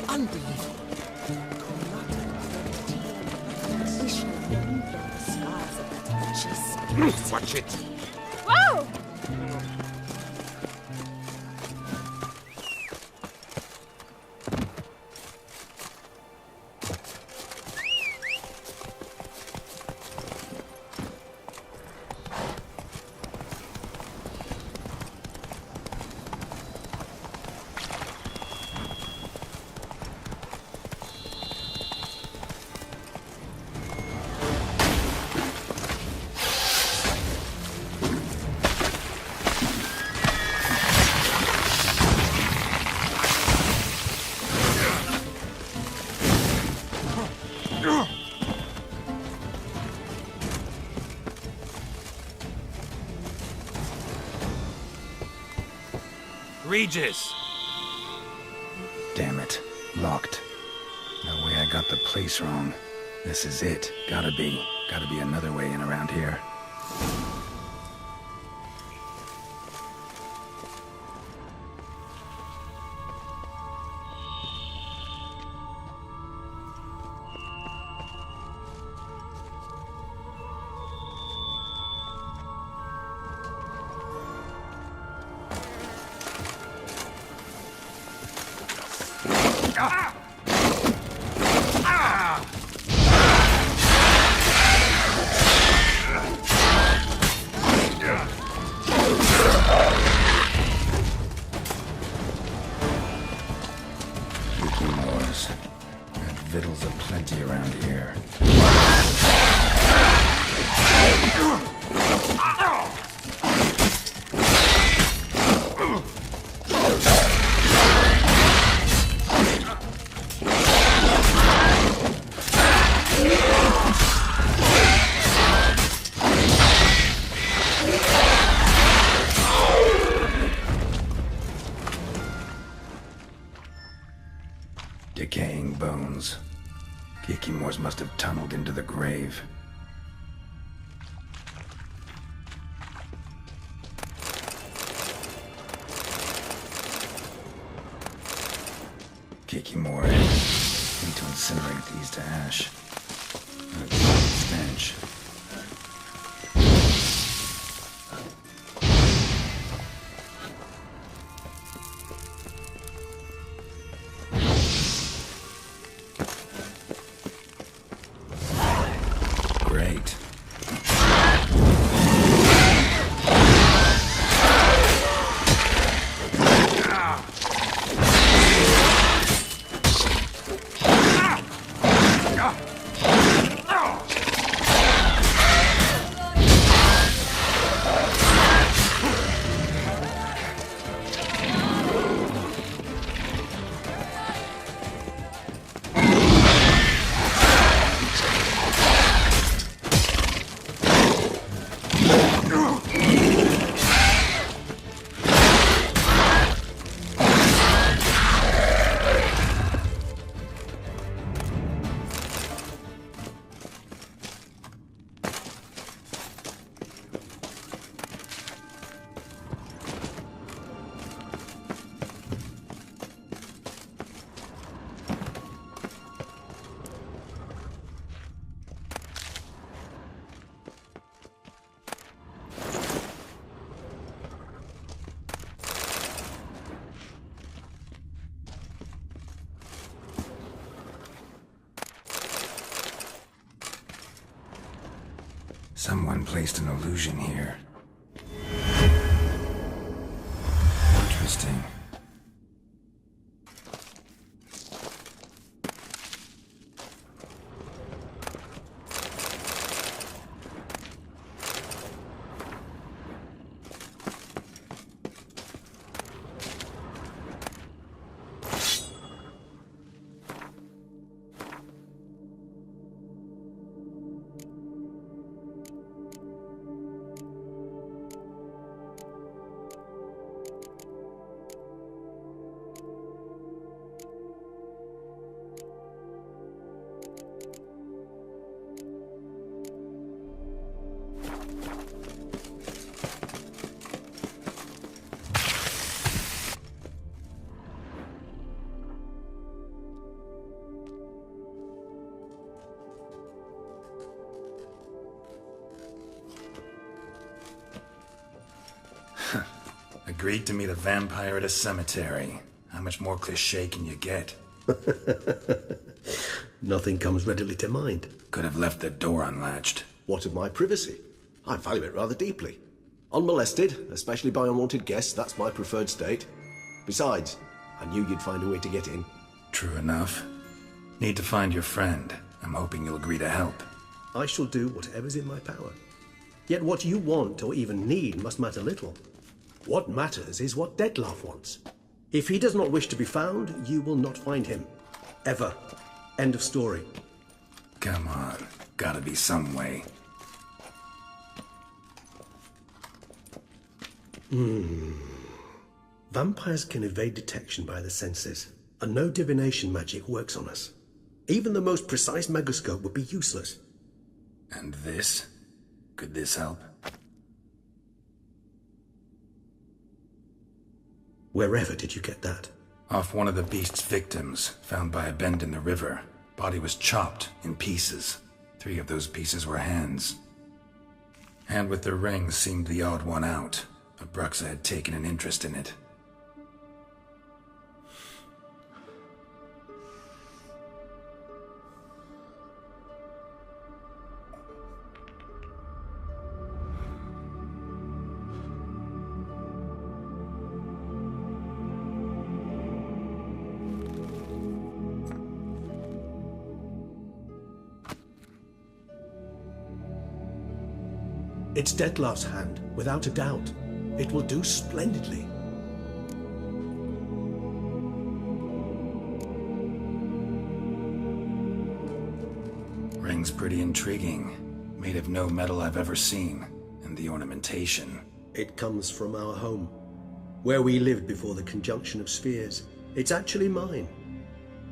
Unbelievable. We shall never bear the scars of that vicious. Watch it! Whoa! Regis! Damn it. Locked. No way I got the place wrong. This is it. Gotta be. Gotta be another way in around here. Vittles aplenty around here. Decaying bones. Kikimors must have tunneled into the grave. Kikimor. Need to incinerate these to ash. Stench. Great. Someone placed an illusion here. Interesting. Agreed to meet a vampire at a cemetery. How much more cliché can you get? Nothing comes readily to mind. Could have left the door unlatched. What of my privacy? I value it rather deeply. Unmolested, especially by unwanted guests, that's my preferred state. Besides, I knew you'd find a way to get in. True enough. Need to find your friend. I'm hoping you'll agree to help. I shall do whatever's in my power. Yet what you want or even need must matter little. What matters is what Dettlaff wants. If he does not wish to be found, you will not find him. Ever. End of story. Come on. Gotta be some way. Vampires can evade detection by the senses, and no divination magic works on us. Even the most precise megascope would be useless. And this? Could this help? Wherever did you get that? Off one of the beast's victims, found by a bend in the river. Body was chopped in pieces. 3 of those pieces were hands. Hand with the ring seemed the odd one out. Abruxa had taken an interest in it. It's Dettlaff's hand, without a doubt. It will do splendidly. Ring's pretty intriguing. Made of no metal I've ever seen. And the ornamentation. It comes from our home, where we lived before the conjunction of spheres. It's actually mine.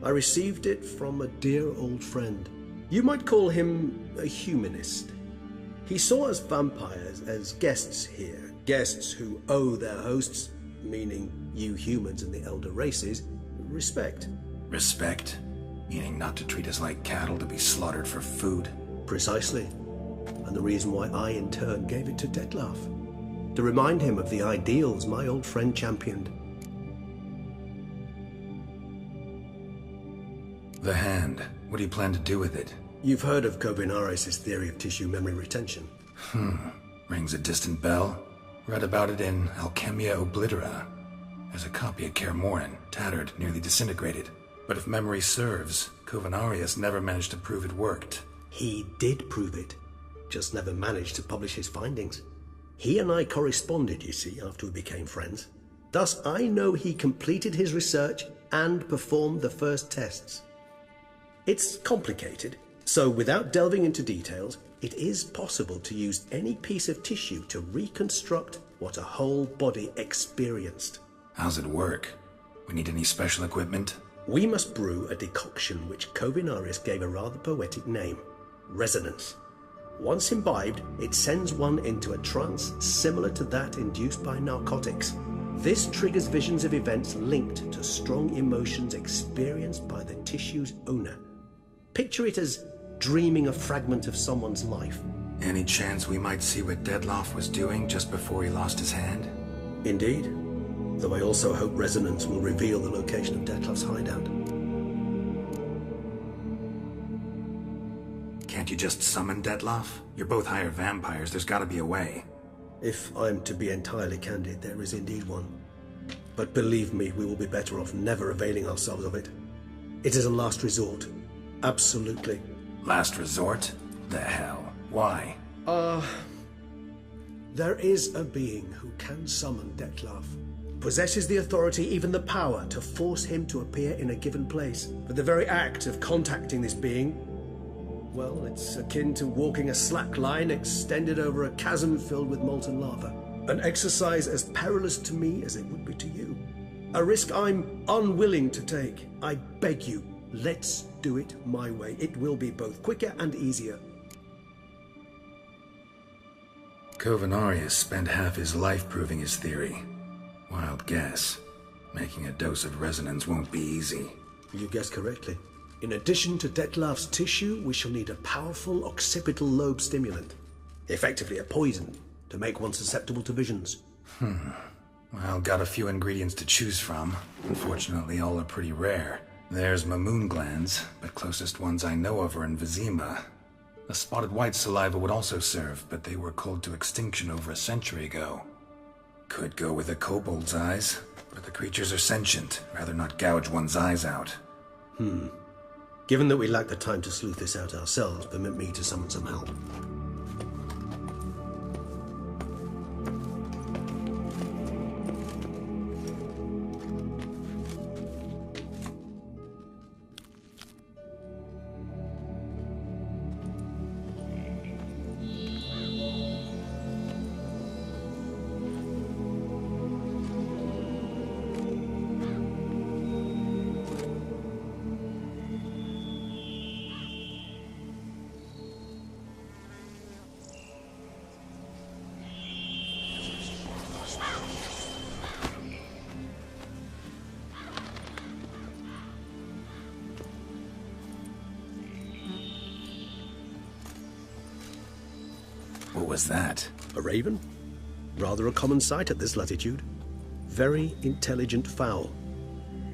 I received it from a dear old friend. You might call him a humanist. He saw us vampires as guests here, guests who owe their hosts, meaning you humans and the elder races, respect. Respect? Meaning not to treat us like cattle to be slaughtered for food? Precisely. And the reason why I, in turn, gave it to Dettlaff. To remind him of the ideals my old friend championed. The hand. What do you plan to do with it? You've heard of Kovinaris' theory of tissue memory retention. Rings a distant bell. Read about it in Alchemia Oblitera. There's a copy of Kermoran, tattered, nearly disintegrated. But if memory serves, Kovinaris never managed to prove it worked. He did prove it, just never managed to publish his findings. He and I corresponded, you see, after we became friends. Thus, I know he completed his research and performed the first tests. It's complicated, so without delving into details, it is possible to use any piece of tissue to reconstruct what a whole body experienced. How's it work? We need any special equipment? We must brew a decoction which Kovinaris gave a rather poetic name, resonance. Once imbibed, it sends one into a trance similar to that induced by narcotics. This triggers visions of events linked to strong emotions experienced by the tissue's owner. Picture it as dreaming a fragment of someone's life. Any chance we might see what Dettlaff was doing just before he lost his hand? Indeed. Though I also hope resonance will reveal the location of Dettlaff's hideout. Can't you just summon Dettlaff? You're both higher vampires, there's gotta be a way. If I'm to be entirely candid, there is indeed one. But believe me, we will be better off never availing ourselves of it. It is a last resort. Absolutely. Last resort? The hell? Why? There is a being who can summon Dettlaff. Possesses the authority, even the power, to force him to appear in a given place. But the very act of contacting this being, well, it's akin to walking a slack line extended over a chasm filled with molten lava. An exercise as perilous to me as it would be to you. A risk I'm unwilling to take. I beg you, let's do it my way. It will be both quicker and easier. Kovinaris spent half his life proving his theory. Wild guess. Making a dose of resonance won't be easy. You guessed correctly. In addition to Dettlaff's tissue, we shall need a powerful occipital lobe stimulant. Effectively a poison, to make one susceptible to visions. Well, got a few ingredients to choose from. Unfortunately, all are pretty rare. There's Mamoon glands, but closest ones I know of are in Vizima. A spotted white saliva would also serve, but they were culled to extinction over a century ago. Could go with a kobold's eyes, but the creatures are sentient. Rather not gouge one's eyes out. Given that we lack the time to sleuth this out ourselves, permit me to summon some help. What was that? A raven? Rather a common sight at this latitude. Very intelligent fowl.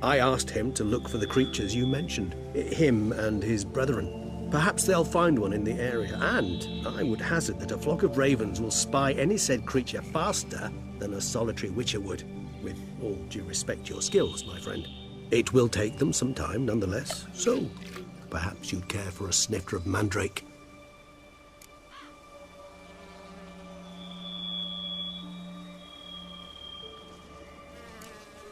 I asked him to look for the creatures you mentioned, him and his brethren. Perhaps they'll find one in the area, and I would hazard that a flock of ravens will spy any said creature faster than a solitary witcher would. With all due respect to your skills, my friend. It will take them some time, nonetheless, so perhaps you'd care for a snifter of mandrake.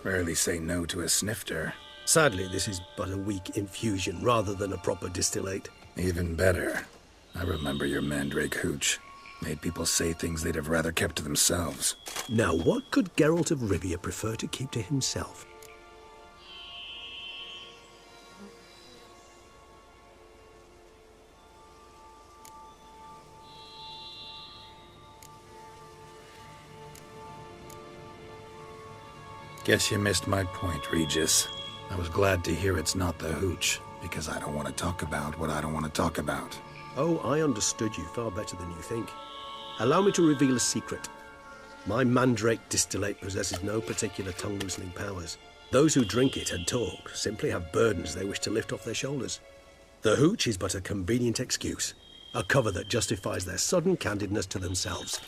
Rarely say no to a snifter. Sadly, this is but a weak infusion rather than a proper distillate. Even better. I remember your mandrake hooch. Made people say things they'd have rather kept to themselves. Now, what could Geralt of Rivia prefer to keep to himself? Guess you missed my point, Regis. I was glad to hear it's not the hooch, because I don't want to talk about what I don't want to talk about. Oh, I understood you far better than you think. Allow me to reveal a secret. My mandrake distillate possesses no particular tongue-loosening powers. Those who drink it and talk simply have burdens they wish to lift off their shoulders. The hooch is but a convenient excuse, a cover that justifies their sudden candidness to themselves.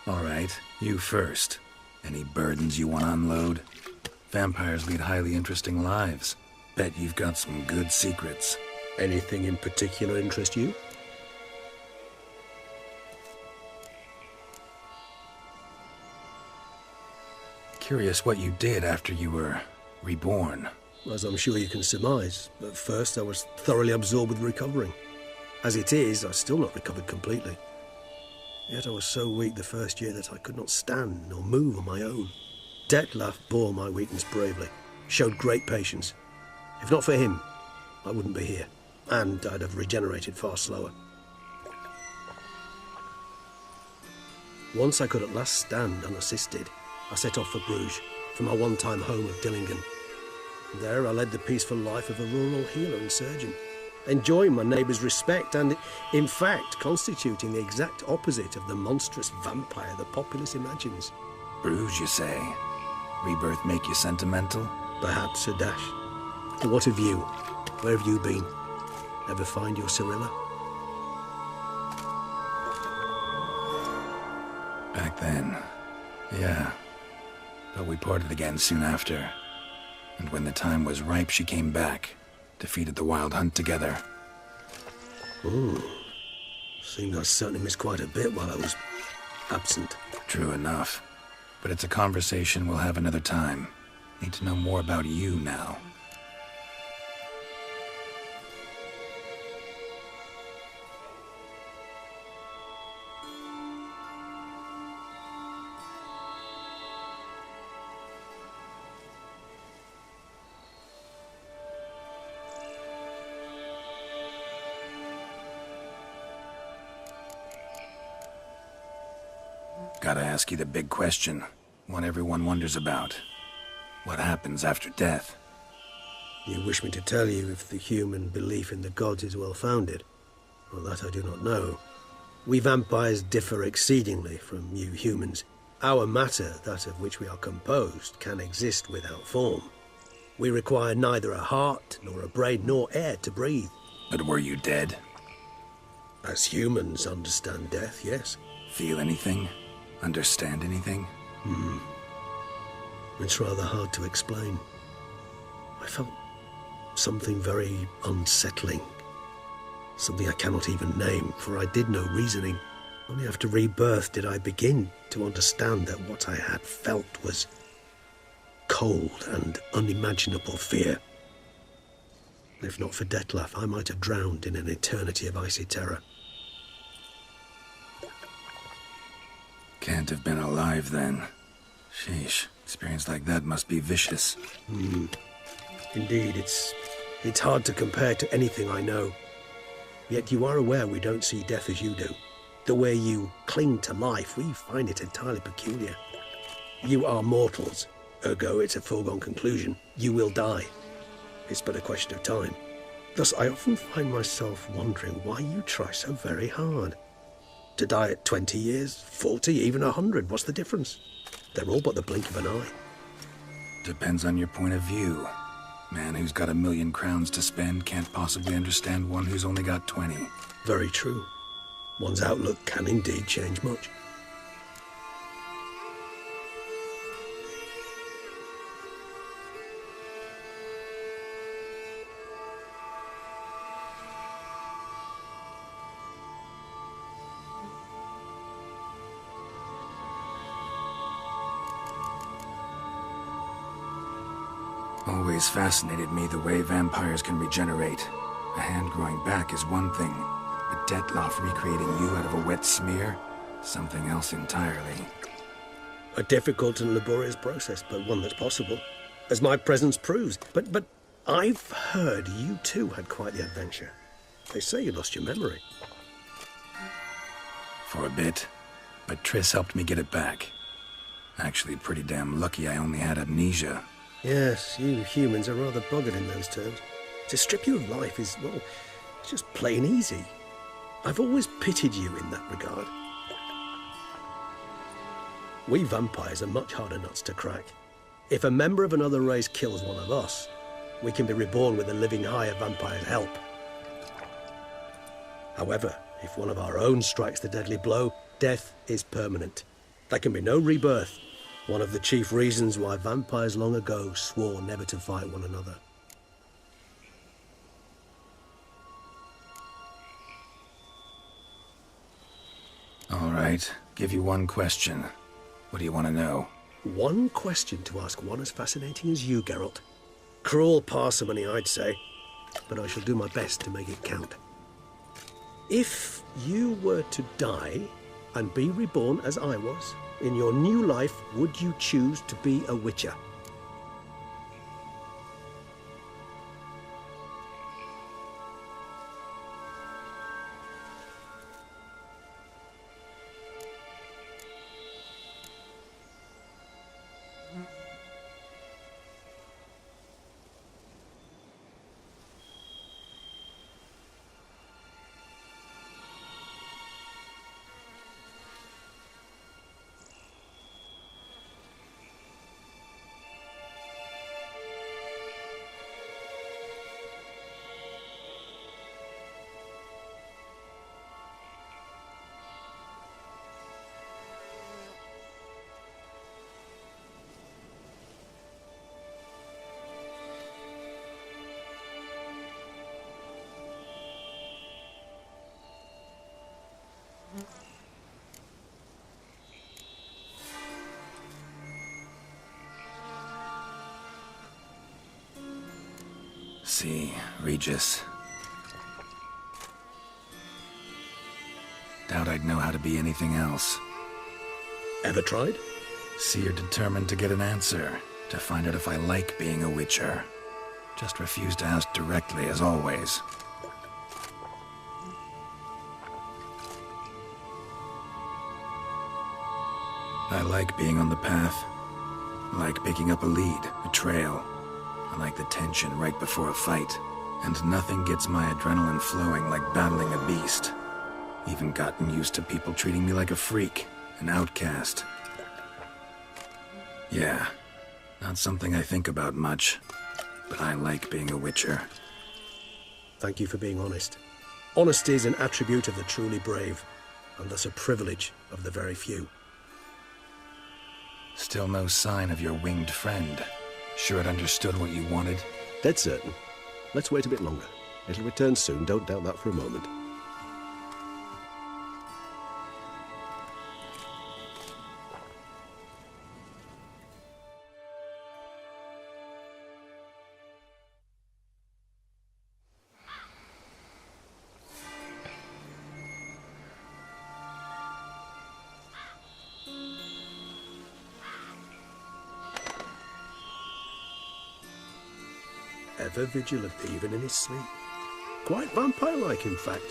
All right, you first. Any burdens you want to unload? Vampires lead highly interesting lives. Bet you've got some good secrets. Anything in particular interest you? Curious what you did after you were reborn. As I'm sure you can surmise, at first I was thoroughly absorbed with recovering. As it is, I've still not recovered completely. Yet I was so weak the first year that I could not stand nor move on my own. Detlef bore my weakness bravely, showed great patience. If not for him, I wouldn't be here, and I'd have regenerated far slower. Once I could at last stand unassisted, I set off for Bruges, from my one-time home of Dillingen. There I led the peaceful life of a rural healer and surgeon, enjoying my neighbours' respect and, in fact, constituting the exact opposite of the monstrous vampire the populace imagines. Bruges, you say? Rebirth make you sentimental? Perhaps a dash. What of you? Where have you been? Ever find your Cyrilla? Back then, yeah. But we parted again soon after. And when the time was ripe, she came back. Defeated the Wild Hunt together. Ooh. Seems I certainly missed quite a bit while I was absent. True enough. But it's a conversation we'll have another time. Need to know more about you now. Gotta ask you the big question. One everyone wonders about. What happens after death? You wish me to tell you if the human belief in the gods is well-founded? Well, that I do not know. We vampires differ exceedingly from you humans, Our matter, that of which we are composed, can exist without form. We require neither a heart, nor a brain, nor air to breathe. But were you dead? As humans understand death, yes. Feel anything? Understand anything? It's rather hard to explain. I felt something very unsettling. Something I cannot even name, for I did no reasoning. Only after rebirth did I begin to understand that what I had felt was cold and unimaginable fear. If not for Detlef, I might have drowned in an eternity of icy terror. Can't have been alive then. Sheesh, experience like that must be vicious. Indeed, it's hard to compare to anything I know. Yet you are aware we don't see death as you do. The way you cling to life, we find it entirely peculiar. You are mortals, ergo it's a foregone conclusion. You will die. It's but a question of time. Thus, I often find myself wondering why you try so very hard. To die at 20 years, 40, even 100, what's the difference? They're all but the blink of an eye. Depends on your point of view. Man who's got 1,000,000 crowns to spend can't possibly understand one who's only got 20. Very true. One's outlook can indeed change much. Always fascinated me the way vampires can regenerate. A hand growing back is one thing, but Detlef recreating you out of a wet smear? Something else entirely. A difficult and laborious process, but one that's possible, as my presence proves. But I've heard you too had quite the adventure. They say you lost your memory. For a bit, but Triss helped me get it back. Actually, pretty damn lucky I only had amnesia. Yes, you humans are rather buggered in those terms. To strip you of life is, well, it's just plain easy. I've always pitied you in that regard. We vampires are much harder nuts to crack. If a member of another race kills one of us, we can be reborn with a living higher vampire's help. However, if one of our own strikes the deadly blow, death is permanent. There can be no rebirth. One of the chief reasons why vampires long ago swore never to fight one another. All right, give you one question. What do you want to know? One question to ask one as fascinating as you, Geralt. Cruel parsimony, I'd say, but I shall do my best to make it count. If you were to die and be reborn as I was, in your new life, would you choose to be a witcher? See, Regis. Doubt I'd know how to be anything else. Ever tried? See, you're determined to get an answer, to find out if I like being a witcher. Just refuse to ask directly, as always. I like being on the path. I like picking up a lead, a trail. I like the tension right before a fight. And nothing gets my adrenaline flowing like battling a beast. Even gotten used to people treating me like a freak, an outcast. Yeah, not something I think about much, but I like being a witcher. Thank you for being honest. Honesty is an attribute of the truly brave, and thus a privilege of the very few. Still no sign of your winged friend. Sure it understood what you wanted? Dead certain. Let's wait a bit longer. It'll return soon, don't doubt that for a moment. Ever vigilant, even in his sleep. Quite vampire-like, in fact.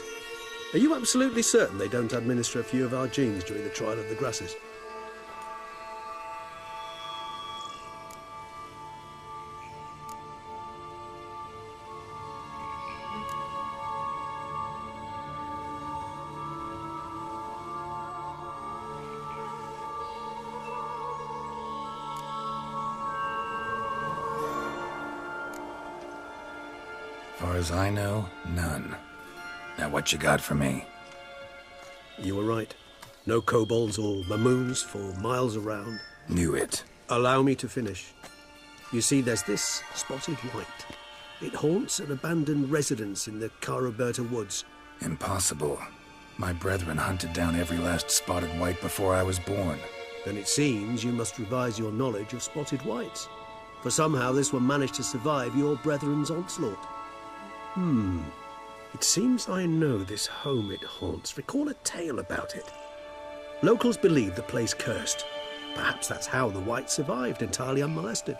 Are you absolutely certain they don't administer a few of our genes during the trial of the grasses? Far as I know, none. Now what you got for me? You were right. No kobolds or mamoons for miles around. Knew it. Allow me to finish. You see, there's this spotted white. It haunts an abandoned residence in the Caraberta woods. Impossible. My brethren hunted down every last spotted white before I was born. Then it seems you must revise your knowledge of spotted whites. For somehow this one managed to survive your brethren's onslaught. It seems I know this home it haunts. Recall a tale about it. Locals believe the place cursed. Perhaps that's how the whites survived entirely unmolested.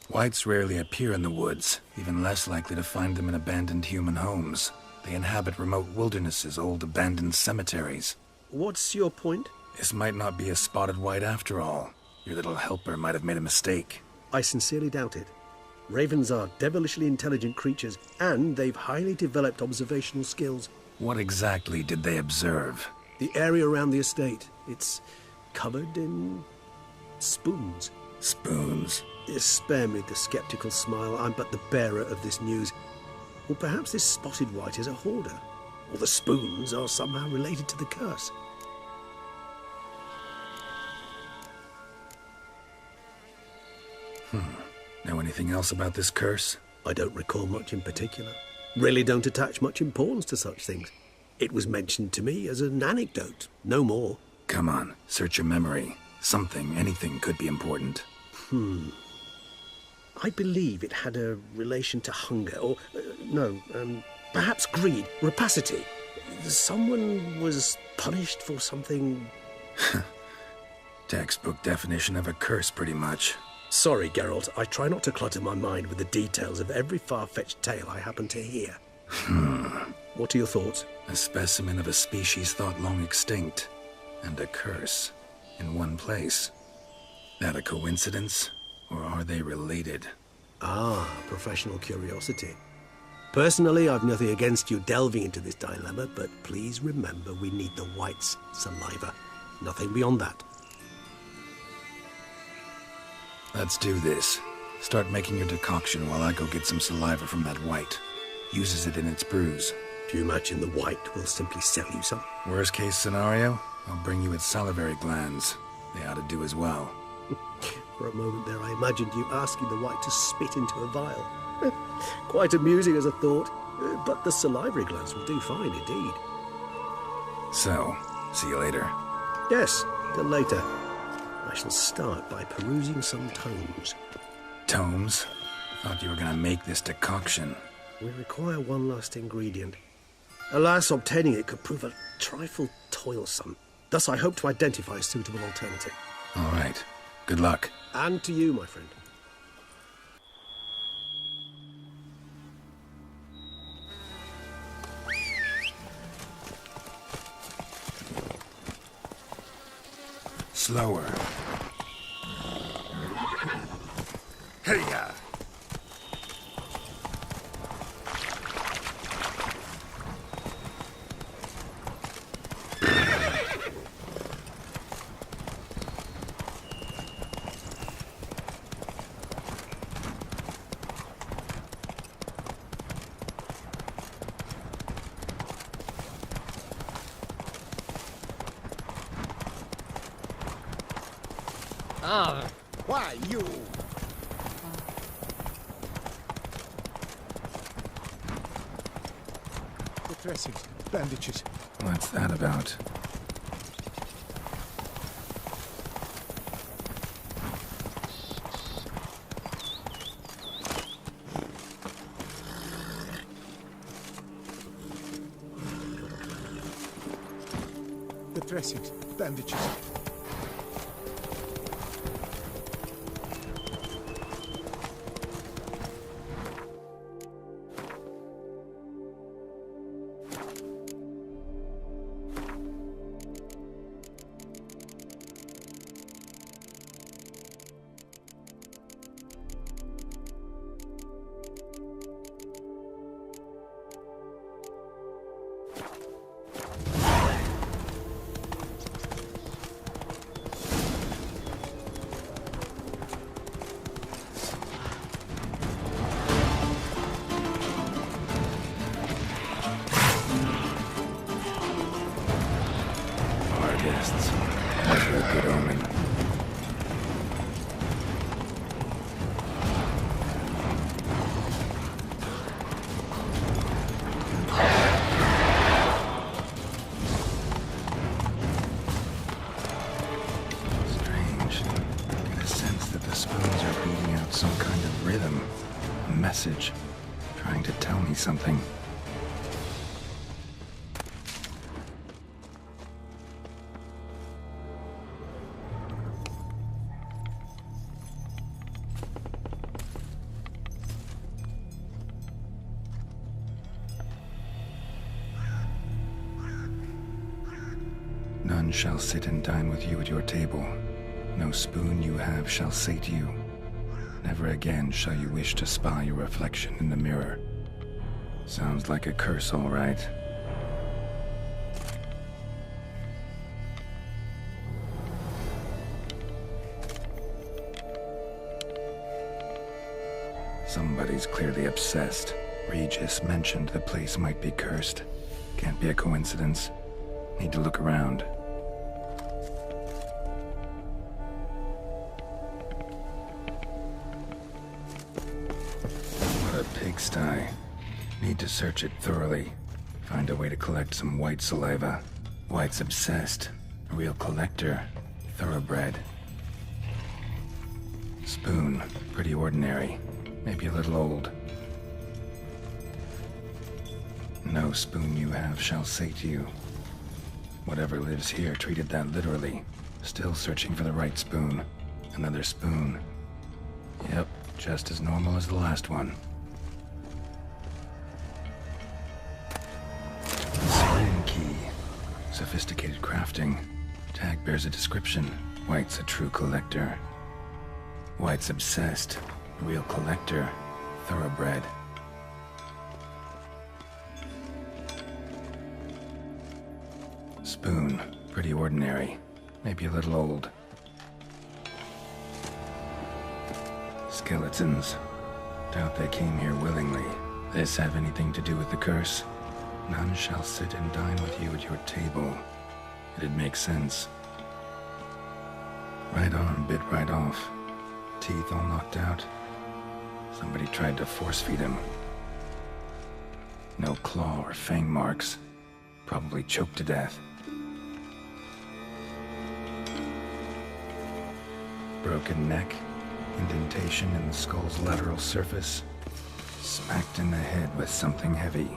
Whites rarely appear in the woods, even less likely to find them in abandoned human homes. They inhabit remote wildernesses, old abandoned cemeteries. What's your point? This might not be a spotted white after all. Your little helper might have made a mistake. I sincerely doubt it. Ravens are devilishly intelligent creatures, and they've highly developed observational skills. What exactly did they observe? The area around the estate, it's covered in spoons. Spoons? Spare me the skeptical smile. I'm but the bearer of this news. Or perhaps this spotted white is a hoarder, or the spoons are somehow related to the curse. Know anything else about this curse? I don't recall much in particular. Really don't attach much importance to such things. It was mentioned to me as an anecdote, no more. Come on, search your memory. Something, anything could be important. I believe it had a relation to hunger, or, perhaps greed, rapacity. Someone was punished for something... Textbook definition of a curse, pretty much. Sorry, Geralt, I try not to clutter my mind with the details of every far-fetched tale I happen to hear. What are your thoughts? A specimen of a species thought long extinct, and a curse, in one place. That a coincidence, or are they related? Ah, professional curiosity. Personally, I've nothing against you delving into this dilemma, but please remember we need the white's saliva. Nothing beyond that. Let's do this. Start making your decoction while I go get some saliva from that white. Uses it in its brews. Do you imagine the white will simply sell you some? Worst case scenario, I'll bring you its salivary glands. They ought to do as well. For a moment there, I imagined you asking the white to spit into a vial. Quite amusing as a thought, but the salivary glands will do fine indeed. So, see you later. Yes, till later. I shall start by perusing some tomes. Tomes? Thought you were gonna make this decoction. We require one last ingredient. Alas, obtaining it could prove a trifle toilsome. Thus, I hope to identify a suitable alternative. All right. Good luck. And to you, my friend. Slower. Hey-ya! Why, you? The dressings, bandages. What's that about? The dressings, bandages. Guests. Never a good omen. Strange. Get a sense that the spoons are beating out some kind of rhythm. A message. Trying to tell me something. None shall sit and dine with you at your table. No spoon you have shall sate you. Never again shall you wish to spy your reflection in the mirror. Sounds like a curse, all right. Somebody's clearly obsessed. Regis mentioned the place might be cursed. Can't be a coincidence. Need to look around. What a pigsty. Need to search it thoroughly. Find a way to collect some white saliva. White's obsessed. A real collector. Thoroughbred. Spoon. Pretty ordinary. Maybe a little old. No spoon you have shall sate you. Whatever lives here treated that literally. Still searching for the right spoon. Another spoon. Yep, just as normal as the last one. Spoon key. Sophisticated crafting. Tag bears a description. White's a true collector. White's obsessed. Real collector. Thoroughbred. Spoon. Pretty ordinary. Maybe a little old. Skeletons. Doubt they came here willingly. This have anything to do with the curse? None shall sit and dine with you at your table. It'd make sense. Right on, bit right off. Teeth all knocked out. Somebody tried to force feed him. No claw or fang marks. Probably choked to death. Broken neck, indentation in the skull's lateral surface, smacked in the head with something heavy.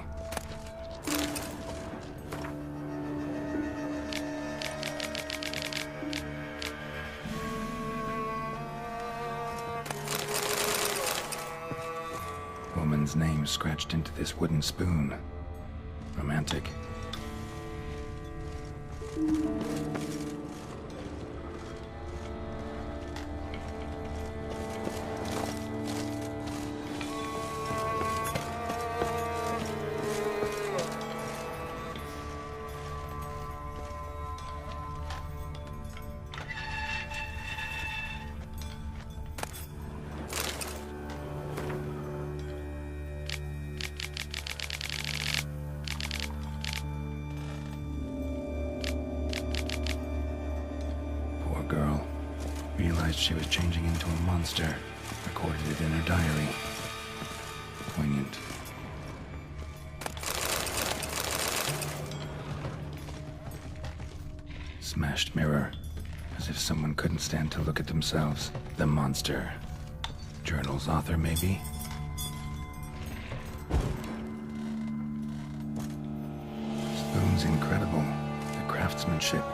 Woman's name scratched into this wooden spoon. Romantic. Realized she was changing into a monster. Recorded it in her diary. Poignant. Smashed mirror. As if someone couldn't stand to look at themselves. The monster. Journal's author, maybe? Spoon's incredible. The craftsmanship.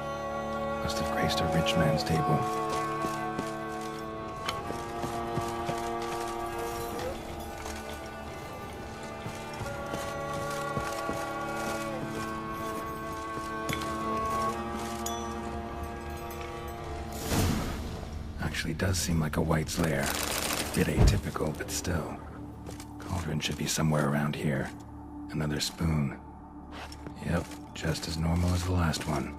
Must have graced a rich man's table. Actually does seem like a White's lair. Bit atypical, but still. Cauldron should be somewhere around here. Another spoon. Yep, just as normal as the last one.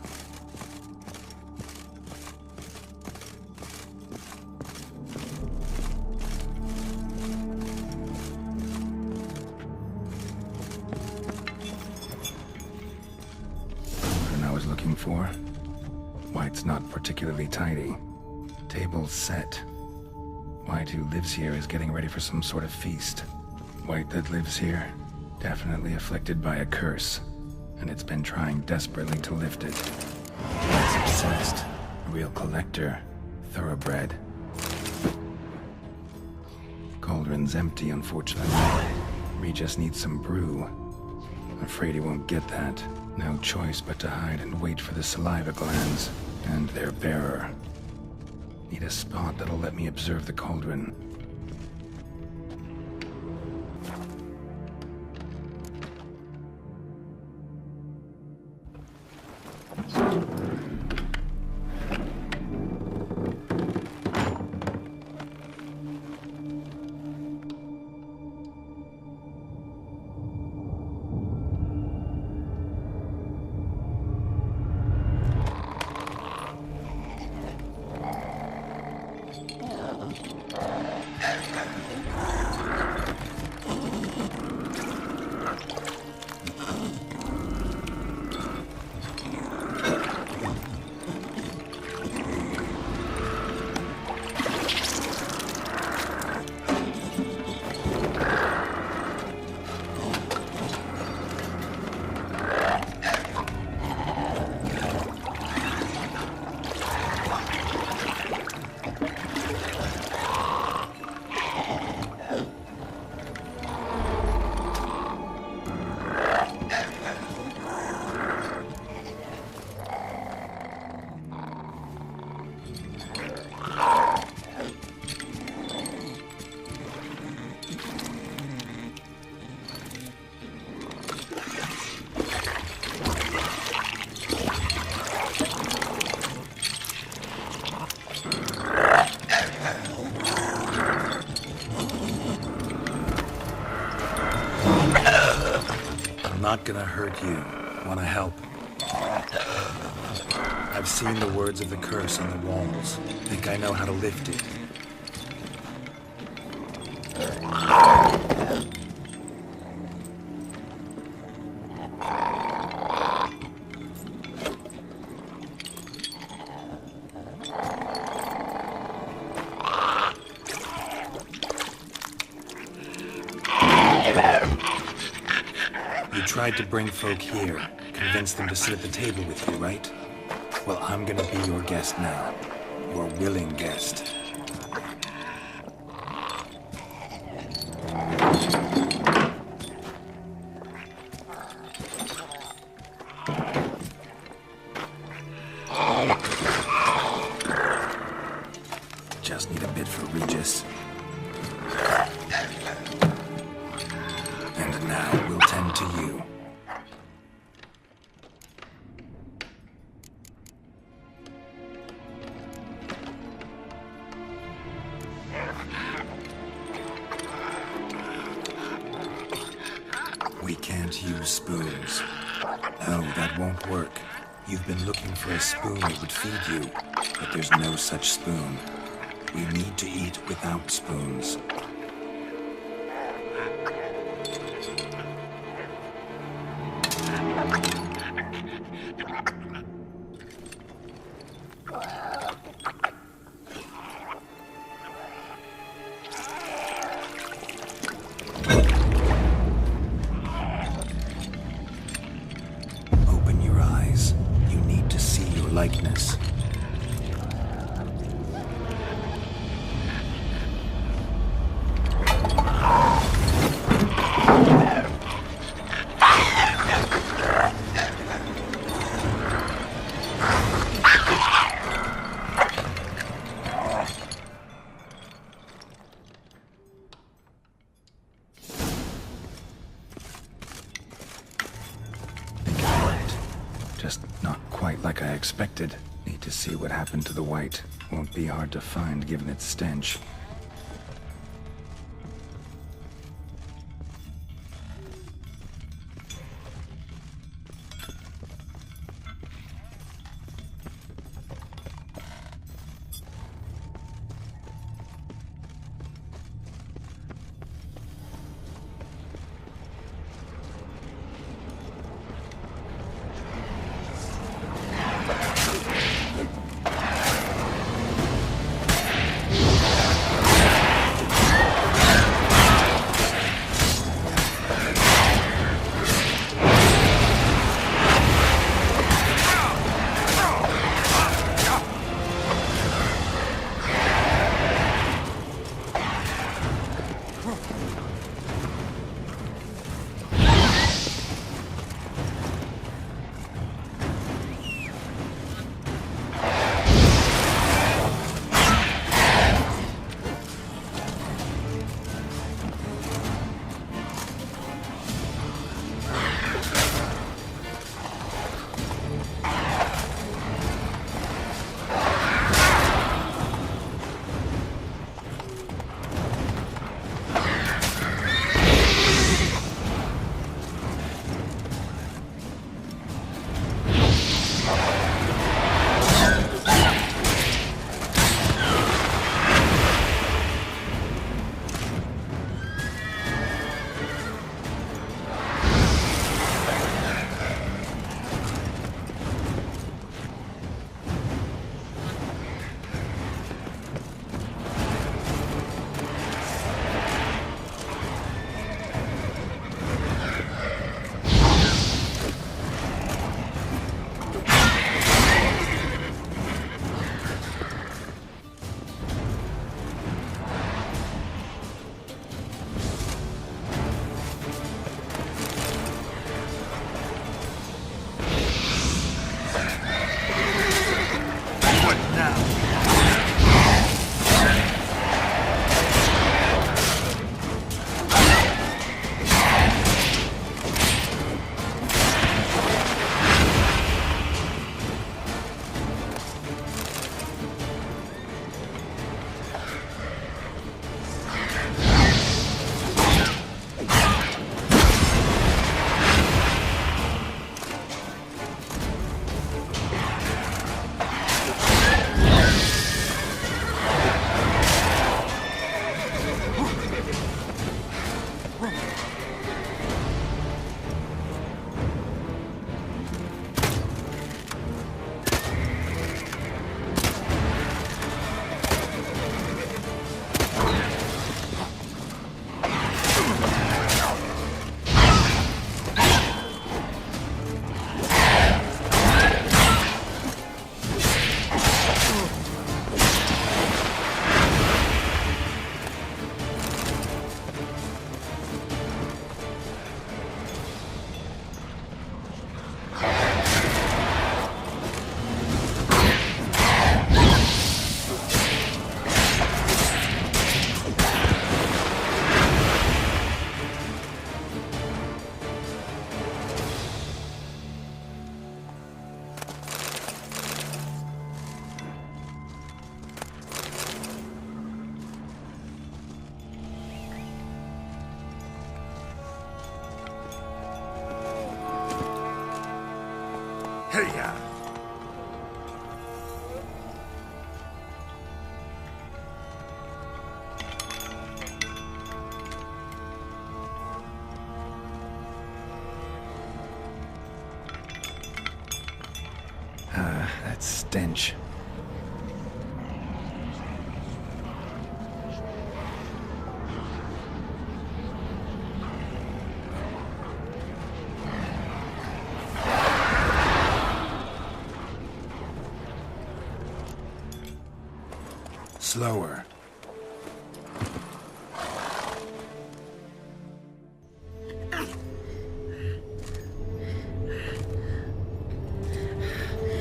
Cauldron I was looking for. White's not particularly tidy. Table's set. White who lives here is getting ready for some sort of feast. White that lives here, definitely afflicted by a curse, and it's been trying desperately to lift it. White's obsessed, a real collector, thoroughbred. Cauldron's empty, unfortunately. Regis needs some brew. Afraid he won't get that. No choice but to hide and wait for the saliva glands and their bearer. Need a spot that'll let me observe the cauldron. Not gonna hurt you. Wanna help? I've seen the words of the curse on the walls. Think I know how to lift it. Tried to bring folk here, convince them to sit at the table with you, right? Well, I'm gonna be your guest now. Your willing guest. Just need a bit for Regis. And now we'll tend to you. We can't use spoons. No, that won't work. You've been looking for a spoon that would feed you, but there's no such spoon. We need to eat without spoons. expected. Need to see what happened to the white. Won't be hard to find given its stench. Hey-ya! That stench. Slower.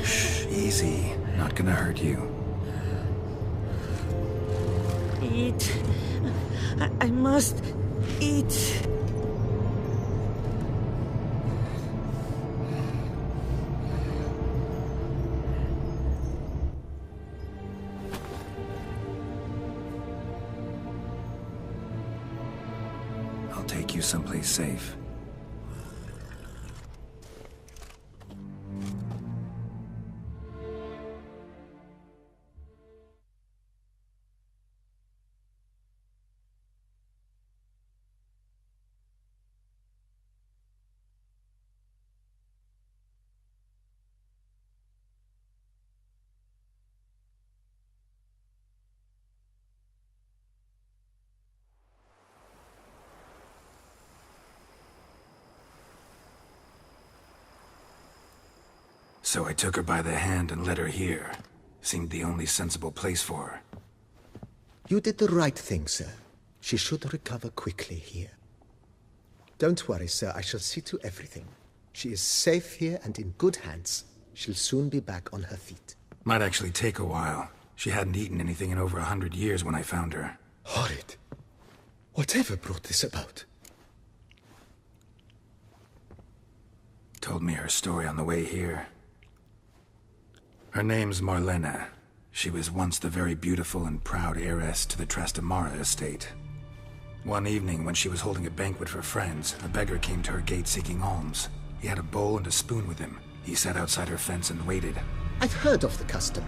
Shh, easy. Not gonna hurt you. Eat. I must eat. I'll take you someplace safe. So I took her by the hand and led her here. Seemed the only sensible place for her. You did the right thing, sir. She should recover quickly here. Don't worry, sir. I shall see to everything. She is safe here and in good hands. She'll soon be back on her feet. Might actually take a while. She hadn't eaten anything in over 100 years when I found her. Horrid. Whatever brought this about? Told me her story on the way here. Her name's Marlena. She was once the very beautiful and proud heiress to the Trastamara estate. One evening, when she was holding a banquet for friends, a beggar came to her gate seeking alms. He had a bowl and a spoon with him. He sat outside her fence and waited. I've heard of the custom.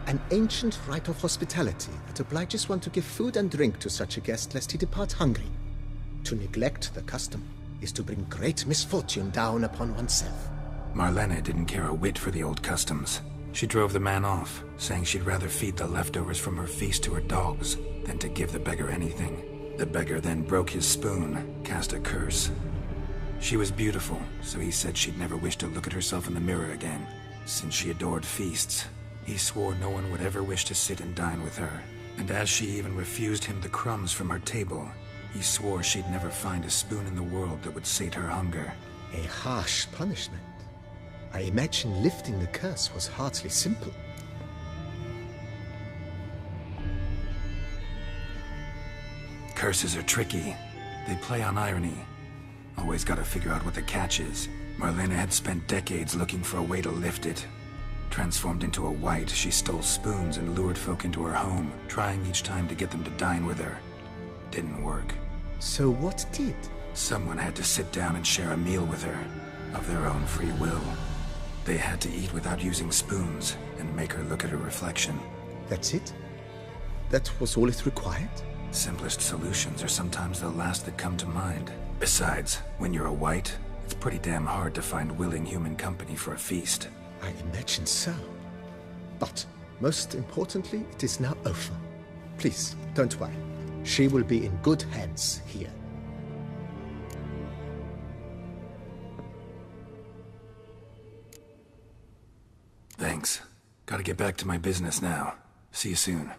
An ancient rite of hospitality that obliges one to give food and drink to such a guest lest he depart hungry. To neglect the custom is to bring great misfortune down upon oneself. Marlena didn't care a whit for the old customs. She drove the man off, saying she'd rather feed the leftovers from her feast to her dogs than to give the beggar anything. The beggar then broke his spoon, cast a curse. She was beautiful, so he said she'd never wish to look at herself in the mirror again. Since she adored feasts, he swore no one would ever wish to sit and dine with her. And as she even refused him the crumbs from her table, he swore she'd never find a spoon in the world that would sate her hunger. A harsh punishment. I imagine lifting the curse was hardly simple. Curses are tricky. They play on irony. Always gotta figure out what the catch is. Marlena had spent decades looking for a way to lift it. Transformed into a wight, she stole spoons and lured folk into her home, trying each time to get them to dine with her. Didn't work. So what did? Someone had to sit down and share a meal with her, of their own free will. They had to eat without using spoons, and make her look at her reflection. That's it? That was all it required? Simplest solutions are sometimes the last that come to mind. Besides, when you're a wight, it's pretty damn hard to find willing human company for a feast. I imagine so. But, most importantly, it is now over. Please, don't worry. She will be in good hands here. Thanks. Gotta get back to my business now. See you soon.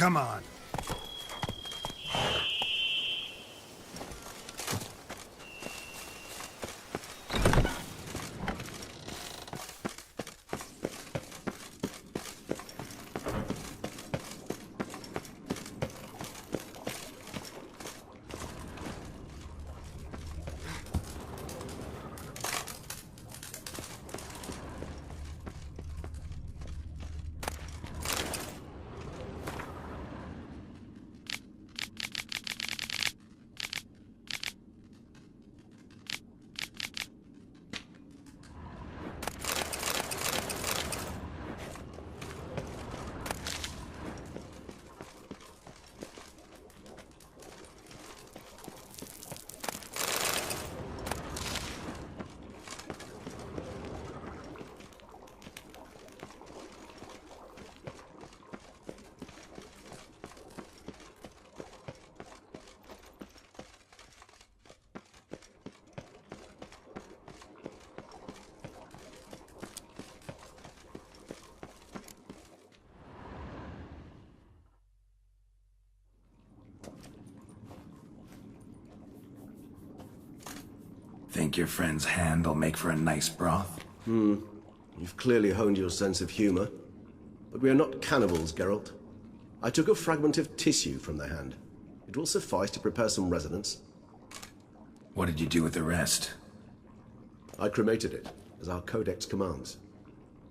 Come on. Think your friend's hand will make for a nice broth? You've clearly honed your sense of humor. But we are not cannibals, Geralt. I took a fragment of tissue from the hand. It will suffice to prepare some resonance. What did you do with the rest? I cremated it, as our codex commands.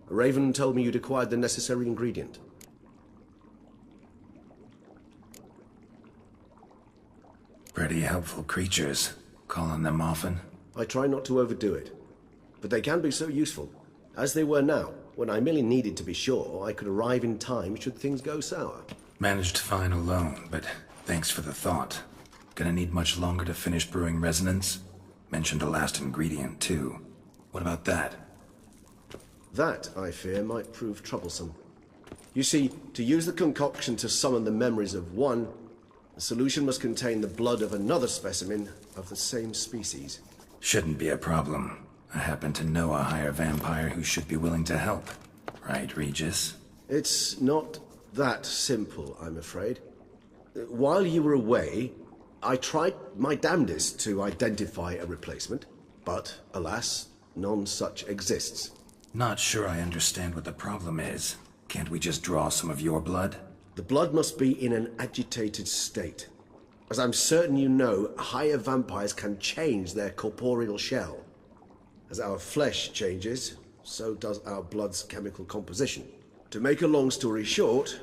Raven told me you'd acquired the necessary ingredient. Pretty helpful creatures. Call on them often? I try not to overdo it, but they can be so useful, as they were now, when I merely needed to be sure I could arrive in time should things go sour. Managed fine alone, but thanks for the thought. Gonna need much longer to finish brewing resonance? Mentioned a last ingredient, too. What about that? That, I fear, might prove troublesome. You see, to use the concoction to summon the memories of one, the solution must contain the blood of another specimen of the same species. Shouldn't be a problem. I happen to know a higher vampire who should be willing to help. Right, Regis? It's not that simple, I'm afraid. While you were away, I tried my damnedest to identify a replacement, but alas, none such exists. Not sure I understand what the problem is. Can't we just draw some of your blood? The blood must be in an agitated state. As I'm certain you know, higher vampires can change their corporeal shell. As our flesh changes, so does our blood's chemical composition. To make a long story short,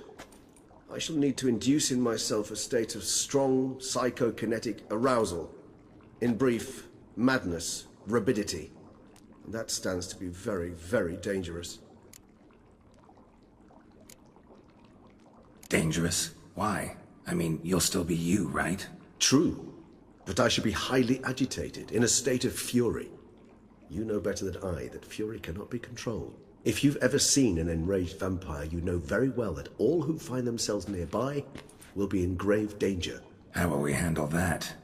I shall need to induce in myself a state of strong psychokinetic arousal. In brief, madness, rabidity. And that stands to be very, very dangerous. Dangerous? Why? I mean, you'll still be you, right? True, but I should be highly agitated, in a state of fury. You know better than I that fury cannot be controlled. If you've ever seen an enraged vampire, you know very well that all who find themselves nearby will be in grave danger. How will we handle that?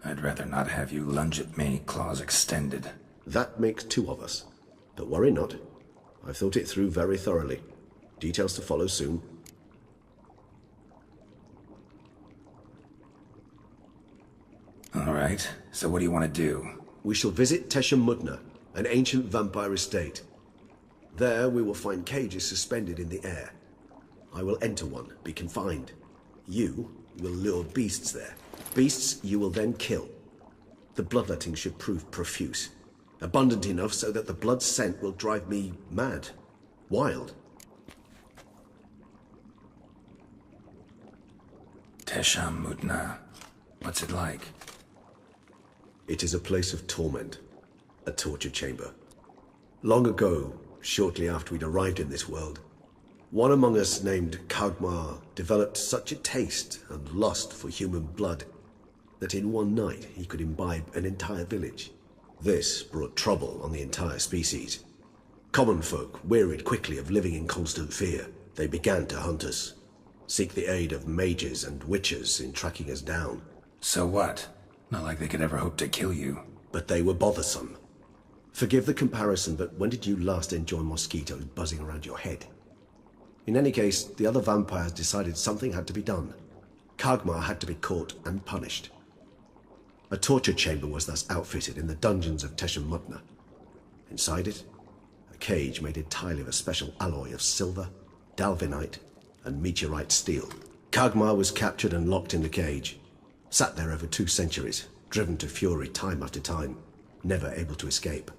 I'd rather not have you lunge at me, claws extended. That makes two of us. But worry not. I've thought it through very thoroughly. Details to follow soon. All right, so what do you want to do? We shall visit Tesha Mudna, an ancient vampire estate. There we will find cages suspended in the air. I will enter one, be confined. You will lure beasts there. Beasts you will then kill. The bloodletting should prove profuse. Abundant enough so that the blood scent will drive me mad. Wild. Tesha Mudna. What's it like? It is a place of torment. A torture chamber. Long ago, shortly after we'd arrived in this world, one among us named Kagmar developed such a taste and lust for human blood that in one night he could imbibe an entire village. This brought trouble on the entire species. Common folk wearied quickly of living in constant fear. They began to hunt us, seek the aid of mages and witches in tracking us down. So what? Not like they could ever hope to kill you. But they were bothersome. Forgive the comparison, but when did you last enjoy mosquitoes buzzing around your head? In any case, the other vampires decided something had to be done. Kagmar had to be caught and punished. A torture chamber was thus outfitted in the dungeons of Tesham-Mutna. Inside it, a cage made entirely of a special alloy of silver, dalvinite, and meteorite steel. Kagmar was captured and locked in the cage, sat there over 2 centuries, driven to fury time after time, never able to escape.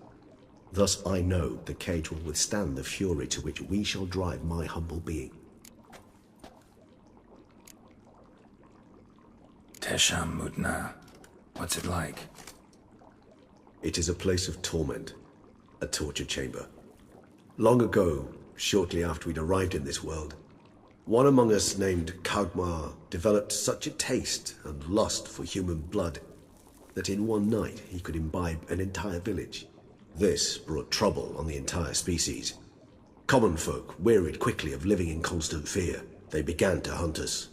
Thus I know the cage will withstand the fury to which we shall drive my humble being. Tesham-Mutna. What's it like? It is a place of torment, a torture chamber. Long ago, shortly after we'd arrived in this world, one among us named Kagmar developed such a taste and lust for human blood that in one night he could imbibe an entire village. This brought trouble on the entire species. Common folk wearied quickly of living in constant fear. They began to hunt us,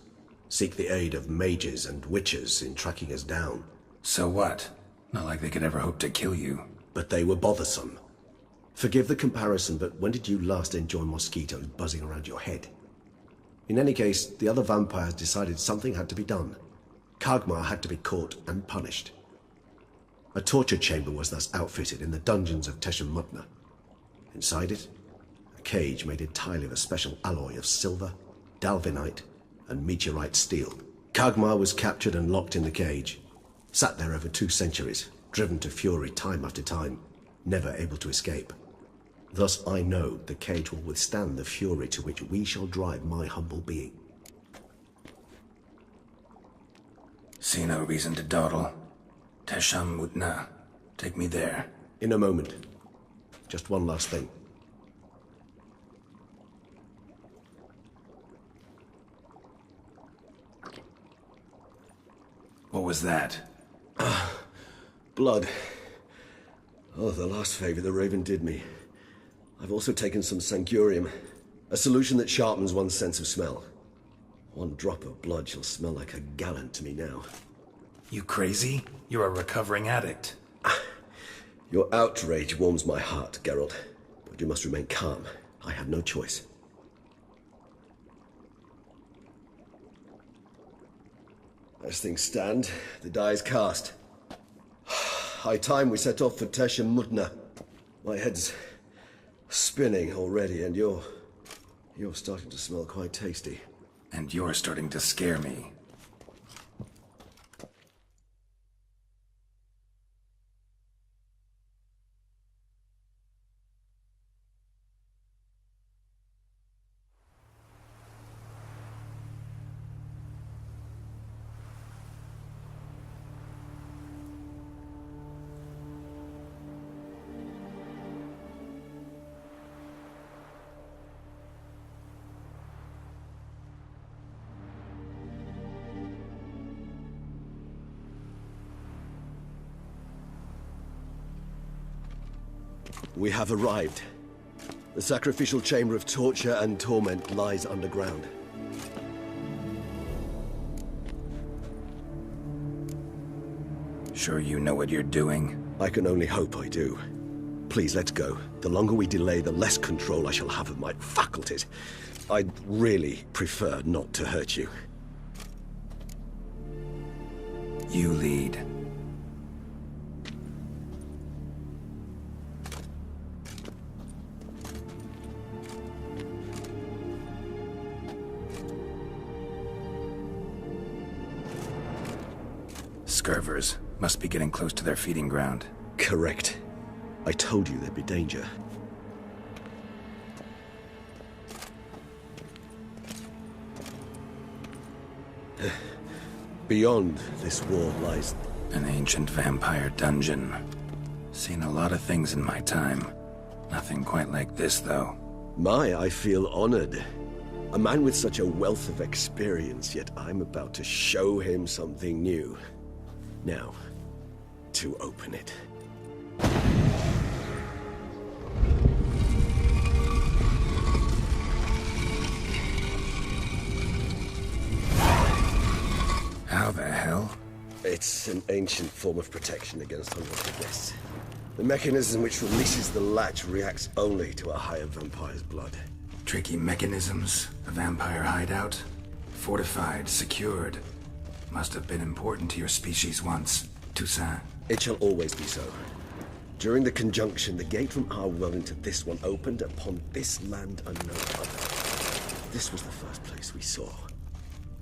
seek the aid of mages and witches in tracking us down. So what? Not like they could ever hope to kill you. But they were bothersome. Forgive the comparison, but when did you last enjoy mosquitoes buzzing around your head? In any case, the other vampires decided something had to be done. Kagmar had to be caught and punished. A torture chamber was thus outfitted in the dungeons of Tesham-Mutna. Inside it, a cage made entirely of a special alloy of silver, dalvinite, and meteorite steel. Kagmar was captured and locked in the cage, sat there over 2 centuries, driven to fury time after time, never able to escape. Thus I know the cage will withstand the fury to which we shall drive my humble being. See no reason to dawdle. Tesham-Mutna. Take me there. In a moment. Just one last thing. What was that? Blood. Oh, the last favor the Raven did me. I've also taken some Sangurium, a solution that sharpens one's sense of smell. 1 drop of blood shall smell like a gallon to me now. You crazy? You're a recovering addict. Your outrage warms my heart, Geralt. But you must remain calm. I have no choice. As things stand, the die is cast. High time we set off for Tesham-Mutna. My head's spinning already, and you're starting to smell quite tasty. And you're starting to scare me. We have arrived. The sacrificial chamber of torture and torment lies underground. Sure you know what you're doing? I can only hope I do. Please, let's go. The longer we delay, the less control I shall have of my faculties. I'd really prefer not to hurt you. You lead. Scurvers must be getting close to their feeding ground. Correct. I told you there'd be danger. Beyond this wall lies... An ancient vampire dungeon. Seen a lot of things in my time. Nothing quite like this, though. I feel honored. A man with such a wealth of experience, yet I'm about to show him something new. Now, to open it. How the hell? It's an ancient form of protection against unwanted guests. The mechanism which releases the latch reacts only to a higher vampire's blood. Tricky mechanisms, a vampire hideout. Fortified, secured. Must have been important to your species once, Toussaint. It shall always be so. During the conjunction, the gate from our world into this one opened upon this land and no other. This was the first place we saw.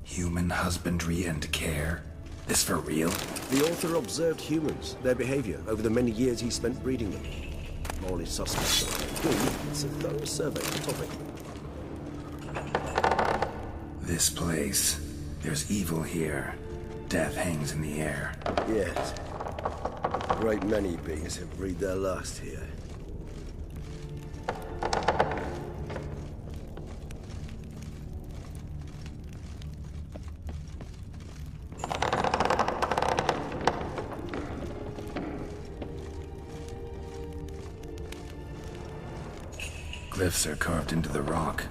Human husbandry and care? This for real? The author observed humans, their behavior, over the many years he spent breeding them. Morally suspect. It's a thorough survey of the topic. This place. There's evil here. Death hangs in the air. Yes. A great many beings have breathed their last here. Glyphs are carved into the rock.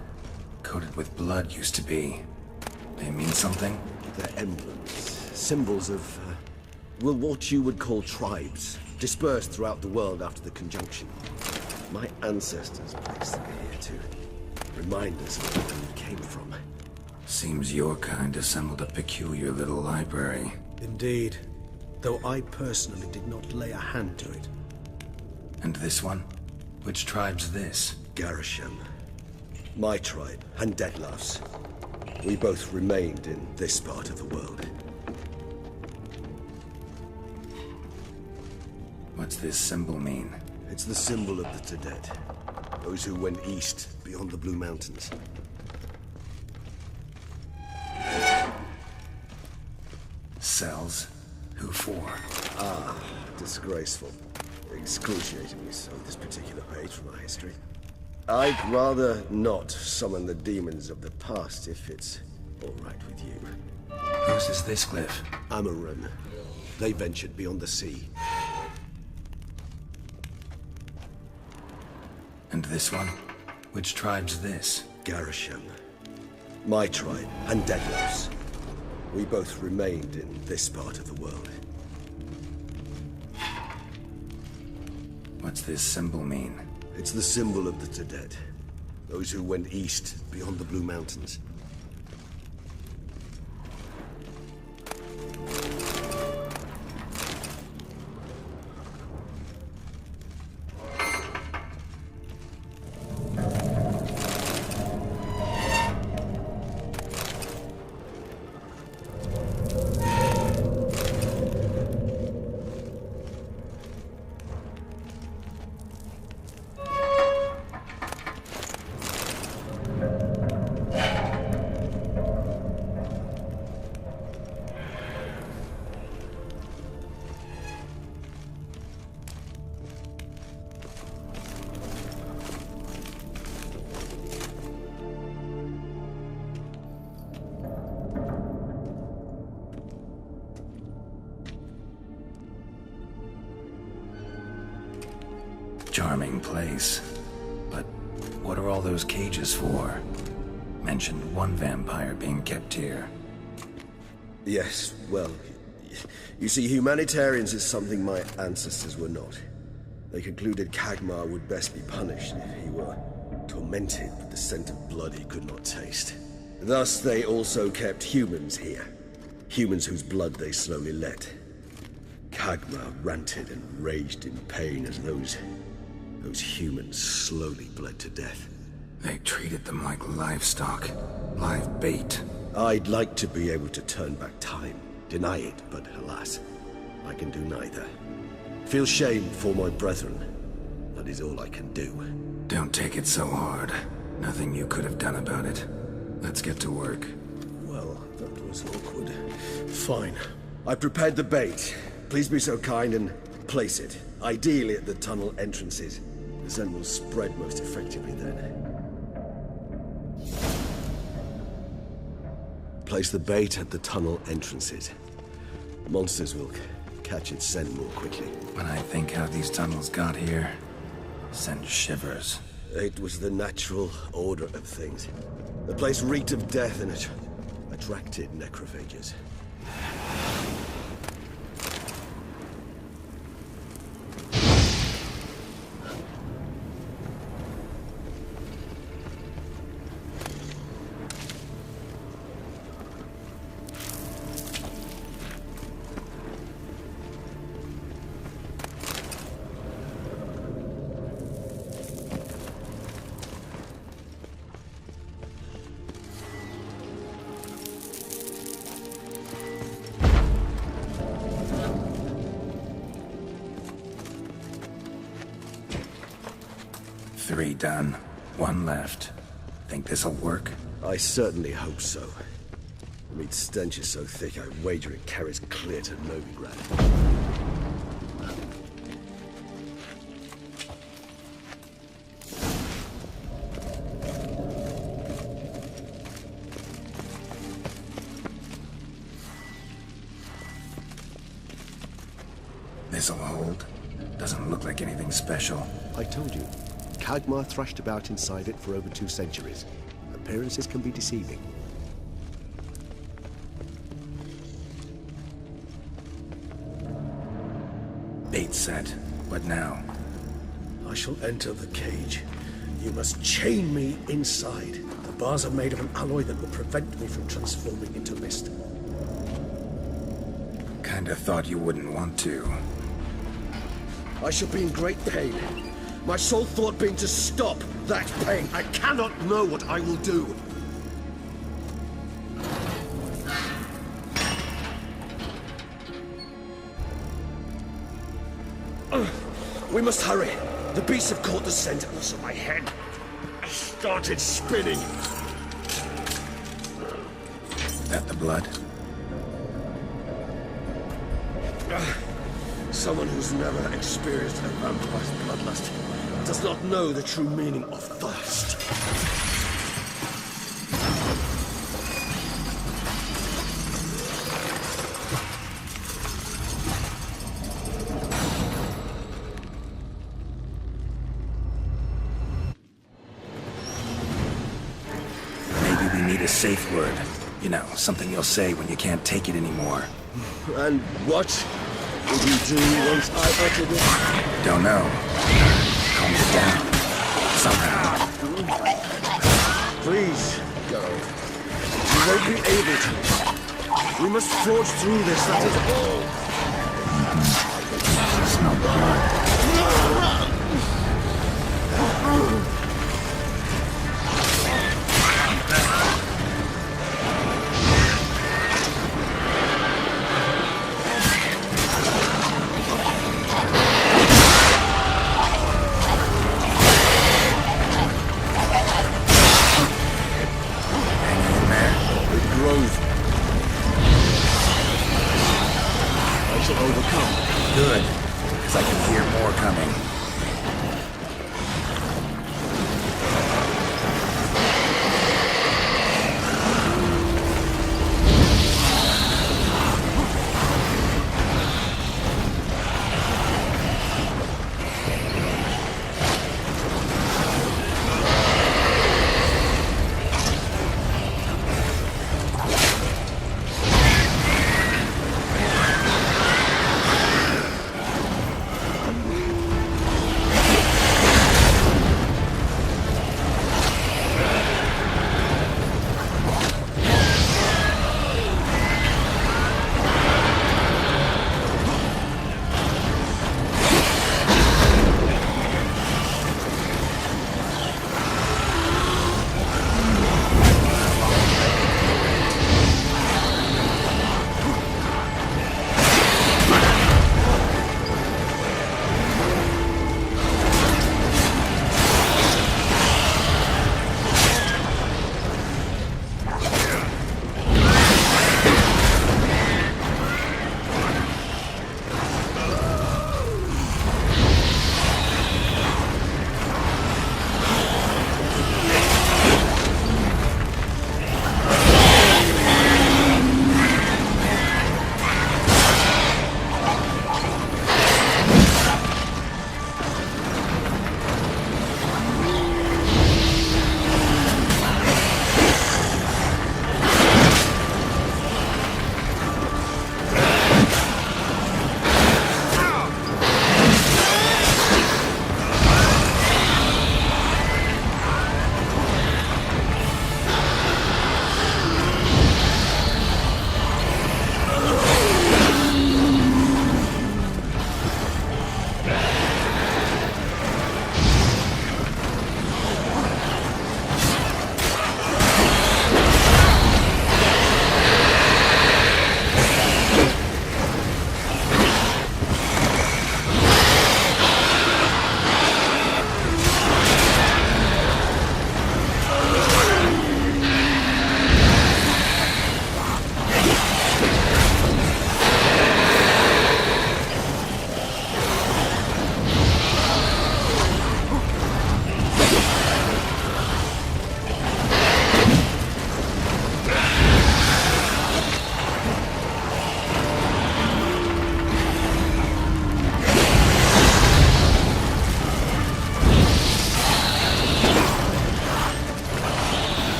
Coated with blood used to be. They mean something? They're emblems, symbols of, well, what you would call tribes, dispersed throughout the world after the conjunction. My ancestors placed them here to remind us of where we came from. Seems your kind assembled a peculiar little library. Indeed. Though I personally did not lay a hand to it. And this one? Which tribe's this? Garisham. My tribe, and Detlef's. We both remained in this part of the world. What's this symbol mean? It's the symbol of the Tedet. Those who went east, beyond the Blue Mountains. Cells? Who for? Disgraceful. Excruciatingly so, this particular page from our history. I'd rather not summon the demons of the past if it's all right with you. Whose is this glyph? Amaran. They ventured beyond the sea. And this one? Which tribe's this? Garisham. My tribe, and Detlef's. We both remained in this part of the world. What's this symbol mean? It's the symbol of the Tedet. Those who went east, beyond the Blue Mountains. Charming place. But what are all those cages for? Mentioned one vampire being kept here. Yes, well, you see, humanitarians is something my ancestors were not. They concluded Kagmar would best be punished if he were tormented with the scent of blood he could not taste. Thus, they also kept humans here. Humans whose blood they slowly let. Kagmar ranted and raged in pain as those humans slowly bled to death. They treated them like livestock. Live bait. I'd like to be able to turn back time, deny it, but alas, I can do neither. Feel shame for my brethren. That is all I can do. Don't take it so hard. Nothing you could have done about it. Let's get to work. Well, that was awkward. Fine. I prepared the bait. Please be so kind and place it. Ideally at the tunnel entrances. The scent will spread most effectively then. Place the bait at the tunnel entrances. Monsters will catch its scent more quickly. When I think how these tunnels got here, send shivers. It was the natural order of things. The place reeked of death and it attracted necrophages. 3 done. 1 left. Think this'll work? I certainly hope so. The meat stench is so thick, I wager it carries clear to Novigrad. This'll hold. Doesn't look like anything special. I told you, Kagmar thrashed about inside it for over 2 centuries. Appearances can be deceiving. Bait set. What now? I shall enter the cage. You must chain me inside. The bars are made of an alloy that will prevent me from transforming into mist. Kinda thought you wouldn't want to. I shall be in great pain. My sole thought being to stop that pain. I cannot know what I will do. We must hurry. The beasts have caught the scent and also my head. I started spinning. That the blood? Someone who's never experienced a vampire's bloodlust does not know the true meaning of thirst. Maybe we need a safe word. You know, something you'll say when you can't take it anymore. And what would you do once I uttered it? Don't know. Calm it down. Somehow. Please, go. You won't be able to. We must forge through this, that is all. Smell blood. Good, because I can hear more coming.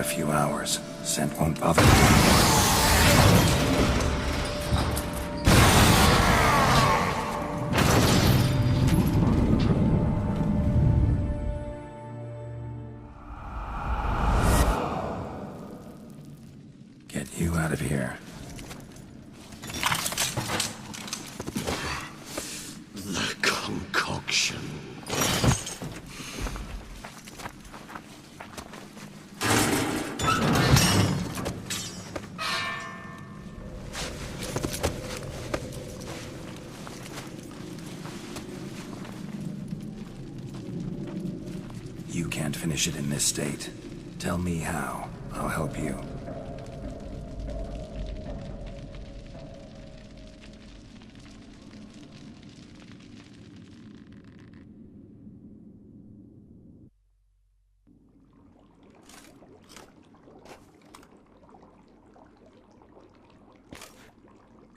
few hours. Scent won't bother me. Get you out of here. The concoction. You can't finish it in this state. Tell me how. I'll help you.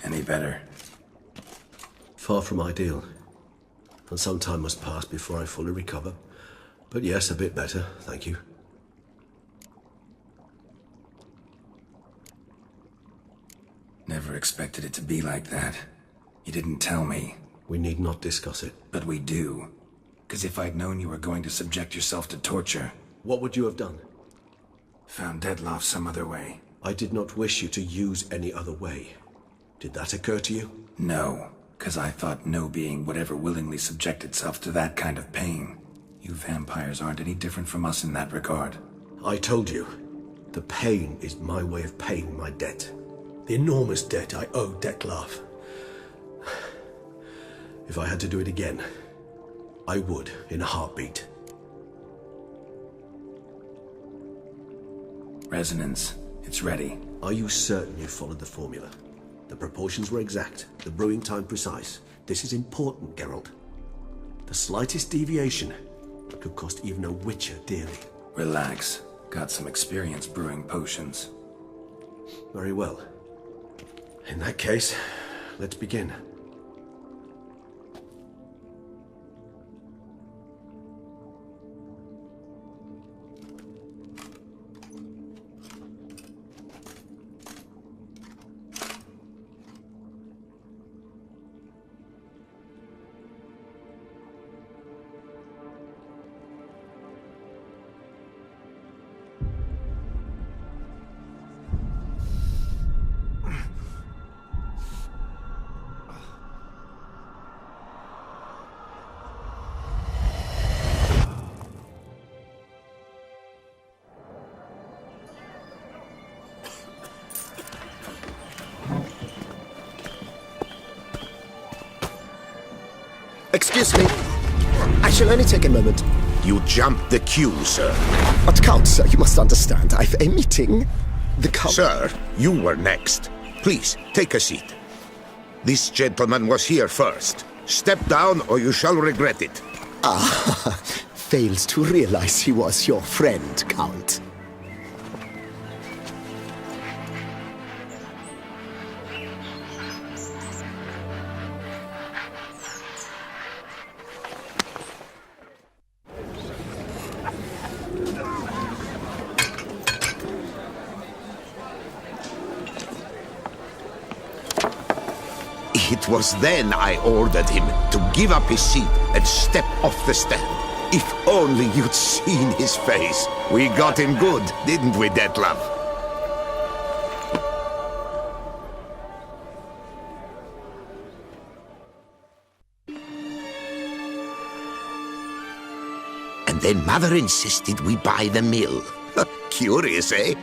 Any better? Far from ideal. And some time must pass before I fully recover. But yes, a bit better, thank you. Never expected it to be like that. You didn't tell me. We need not discuss it. But we do. 'Cause if I'd known you were going to subject yourself to torture... What would you have done? Found Dettlaff some other way. I did not wish you to use any other way. Did that occur to you? No, 'cause I thought no being would ever willingly subject itself to that kind of pain. You vampires aren't any different from us in that regard. I told you, the pain is my way of paying my debt. The enormous debt I owe Dettlaff. If I had to do it again, I would in a heartbeat. Resonance. It's ready. Are you certain you followed the formula? The proportions were exact, the brewing time precise. This is important, Geralt. The slightest deviation could cost even a witcher dearly. Relax. Got some experience brewing potions. Very well. In that case, let's begin. Excuse me. I shall only take a moment. You jumped the queue, sir. But Count, sir, you must understand. I've a meeting. The Count... Sir, you were next. Please, take a seat. This gentleman was here first. Step down or you shall regret it. Ah, fails to realize he was your friend, Count. It was then I ordered him to give up his seat and step off the stand. If only you'd seen his face. We got him good, didn't we, Dettlaff? And then Mother insisted we buy the mill. Curious, eh?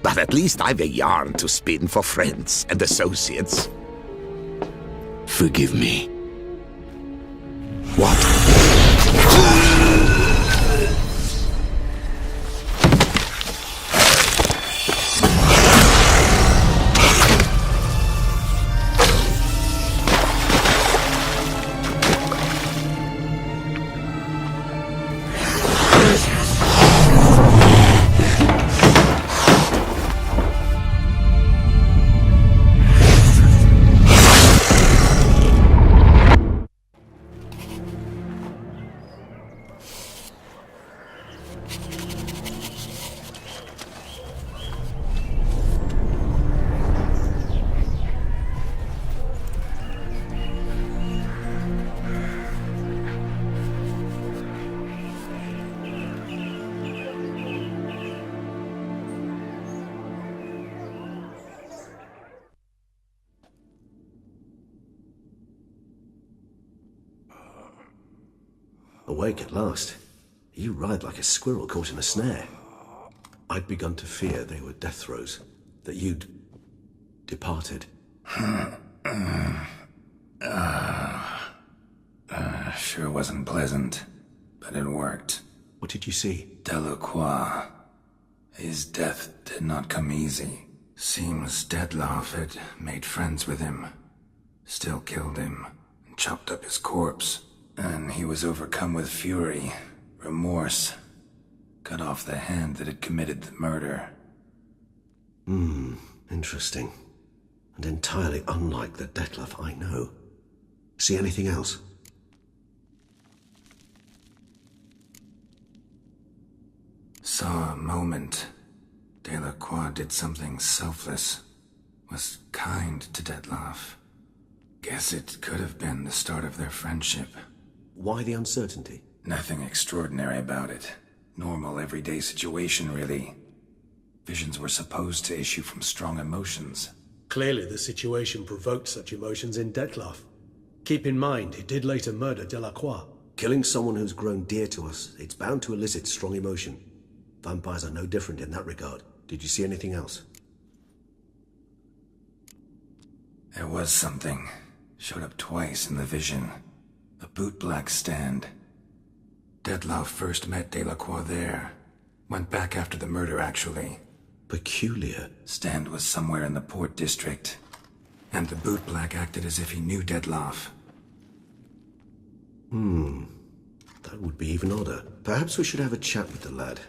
But at least I've a yarn to spin for friends and associates. Forgive me. What? Awake at last. You ride like a squirrel caught in a snare. I'd begun to fear they were death throes, that you'd departed. Sure wasn't pleasant, but it worked. What did you see? Delacroix. His death did not come easy. Seems Dettlaff had made friends with him. Still killed him, and chopped up his corpse. And he was overcome with fury, remorse. Cut off the hand that had committed the murder. Interesting. And entirely unlike the Dettlaff I know. See anything else? Saw a moment. Delacroix did something selfless. Was kind to Dettlaff. Guess it could have been the start of their friendship. Why the uncertainty? Nothing extraordinary about it. Normal, everyday situation, really. Visions were supposed to issue from strong emotions. Clearly the situation provoked such emotions in Dettlaff. Keep in mind, he did later murder Delacroix. Killing someone who's grown dear to us, it's bound to elicit strong emotion. Vampires are no different in that regard. Did you see anything else? There was something. Showed up twice in the vision. A bootblack stand. Dettlaff first met Delacroix there. Went back after the murder, actually. Peculiar. Stand was somewhere in the port district. And the bootblack acted as if he knew Dettlaff. That would be even odder. Perhaps we should have a chat with the lad.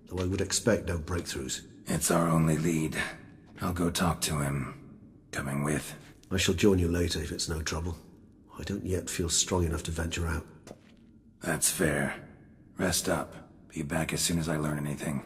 Though I would expect no breakthroughs. It's our only lead. I'll go talk to him. Coming with. I shall join you later if it's no trouble. I don't yet feel strong enough to venture out. That's fair. Rest up. Be back as soon as I learn anything.